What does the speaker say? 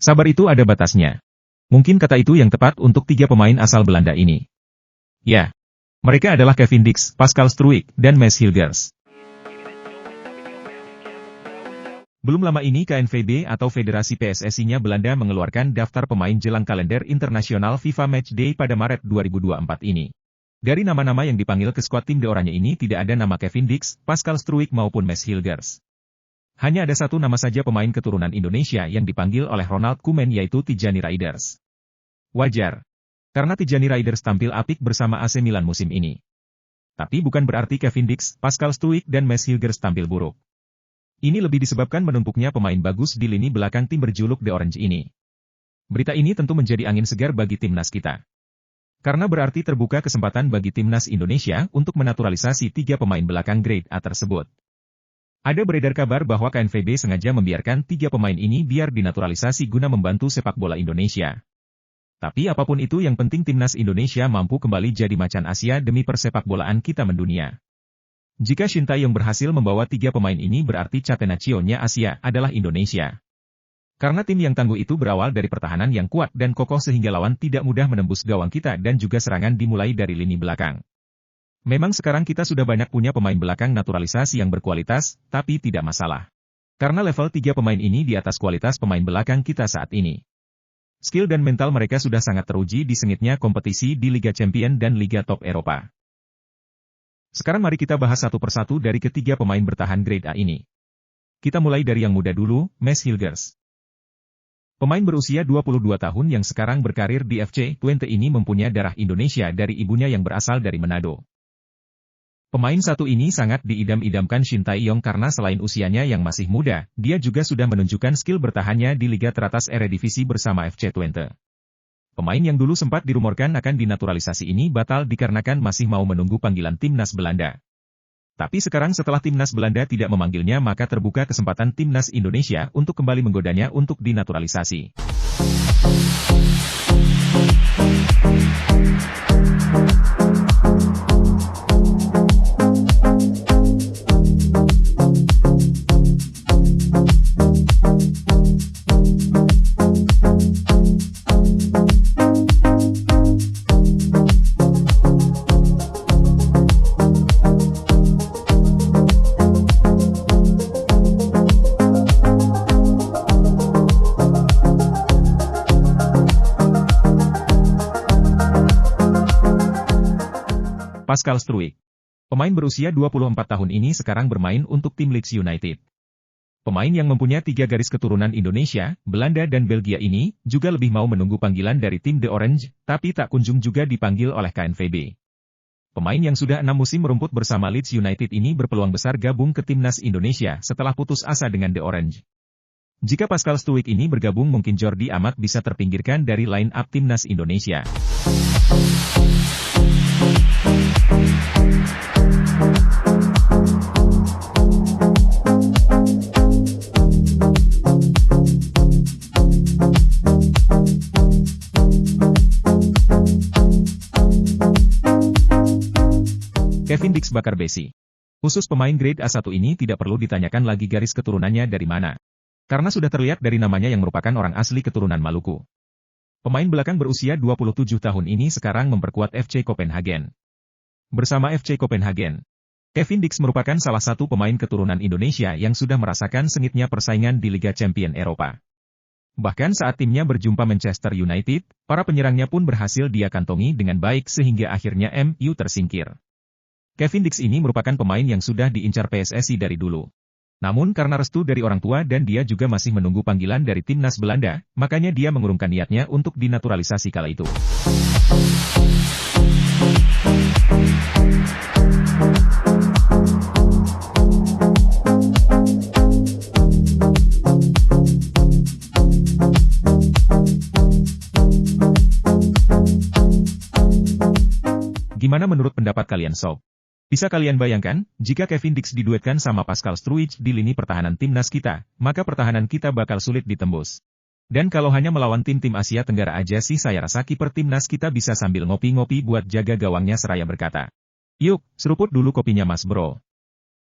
Sabar itu ada batasnya. Mungkin kata itu yang tepat untuk tiga pemain asal Belanda ini. Ya, mereka adalah Kevin Dix, Pascal Struijk, dan Mads Hilgers. Belum lama ini KNVB atau Federasi PSSI-nya Belanda mengeluarkan daftar pemain jelang kalender internasional FIFA Matchday pada Maret 2024 ini. Dari nama-nama yang dipanggil ke skuad tim de Oranje ini tidak ada nama Kevin Dix, Pascal Struijk maupun Mads Hilgers. Hanya ada satu nama saja pemain keturunan Indonesia yang dipanggil oleh Ronald Koeman yaitu Tijani Raiders. Wajar, karena Tijani Raiders tampil apik bersama AC Milan musim ini. Tapi bukan berarti Kevin Dix, Pascal Struijk dan Mads Hilgers tampil buruk. Ini lebih disebabkan menumpuknya pemain bagus di lini belakang tim berjuluk The Orange ini. Berita ini tentu menjadi angin segar bagi timnas kita. Karena berarti terbuka kesempatan bagi timnas Indonesia untuk menaturalisasi tiga pemain belakang grade A tersebut. Ada beredar kabar bahwa KNVB sengaja membiarkan tiga pemain ini biar dinaturalisasi guna membantu sepak bola Indonesia. Tapi apapun itu yang penting timnas Indonesia mampu kembali jadi macan Asia demi persepak bolaan kita mendunia. Jika Shin Tae-yong berhasil membawa tiga pemain ini berarti Catenaccio-nya Asia adalah Indonesia. Karena tim yang tangguh itu berawal dari pertahanan yang kuat dan kokoh sehingga lawan tidak mudah menembus gawang kita dan juga serangan dimulai dari lini belakang. Memang sekarang kita sudah banyak punya pemain belakang naturalisasi yang berkualitas, tapi tidak masalah. Karena level tiga pemain ini di atas kualitas pemain belakang kita saat ini. Skill dan mental mereka sudah sangat teruji di sengitnya kompetisi di Liga Champions dan Liga Top Eropa. Sekarang mari kita bahas satu persatu dari ketiga pemain bertahan grade A ini. Kita mulai dari yang muda dulu, Mads Hilgers. Pemain berusia 22 tahun yang sekarang berkarir di FC Twente ini mempunyai darah Indonesia dari ibunya yang berasal dari Manado. Pemain satu ini sangat diidam-idamkan Shin Tae-yong karena selain usianya yang masih muda, dia juga sudah menunjukkan skill bertahannya di liga teratas Eredivisie bersama FC Twente. Pemain yang dulu sempat dirumorkan akan dinaturalisasi ini batal dikarenakan masih mau menunggu panggilan timnas Belanda. Tapi sekarang setelah timnas Belanda tidak memanggilnya maka terbuka kesempatan timnas Indonesia untuk kembali menggodanya untuk dinaturalisasi. Pascal Struijk. Pemain berusia 24 tahun ini sekarang bermain untuk tim Leeds United. Pemain yang mempunyai 3 garis keturunan Indonesia, Belanda dan Belgia ini, juga lebih mau menunggu panggilan dari tim The Orange, tapi tak kunjung juga dipanggil oleh KNVB. Pemain yang sudah 6 musim merumput bersama Leeds United ini berpeluang besar gabung ke timnas Indonesia setelah putus asa dengan The Orange. Jika Pascal Struijk ini bergabung mungkin Jordi Amat bisa terpinggirkan dari line up timnas Indonesia. Kevin Dix bakar besi. Khusus pemain grade A1 ini tidak perlu ditanyakan lagi garis keturunannya dari mana. Karena sudah terlihat dari namanya yang merupakan orang asli keturunan Maluku. Pemain belakang berusia 27 tahun ini sekarang memperkuat FC Copenhagen. Bersama FC Copenhagen, Kevin Dix merupakan salah satu pemain keturunan Indonesia yang sudah merasakan sengitnya persaingan di Liga Champions Eropa. Bahkan saat timnya berjumpa Manchester United, para penyerangnya pun berhasil dia kantongi dengan baik sehingga akhirnya MU tersingkir. Kevin Dix ini merupakan pemain yang sudah diincar PSSI dari dulu. Namun karena restu dari orang tua dan dia juga masih menunggu panggilan dari timnas Belanda, makanya dia mengurungkan niatnya untuk dinaturalisasi kala itu. Gimana menurut pendapat kalian sob? Bisa kalian bayangkan, jika Kevin Dix diduetkan sama Pascal Struijk di lini pertahanan timnas kita, maka pertahanan kita bakal sulit ditembus. Dan kalau hanya melawan tim-tim Asia Tenggara aja sih saya rasa kiper timnas kita bisa sambil ngopi-ngopi buat jaga gawangnya seraya berkata, "Yuk, seruput dulu kopinya mas bro."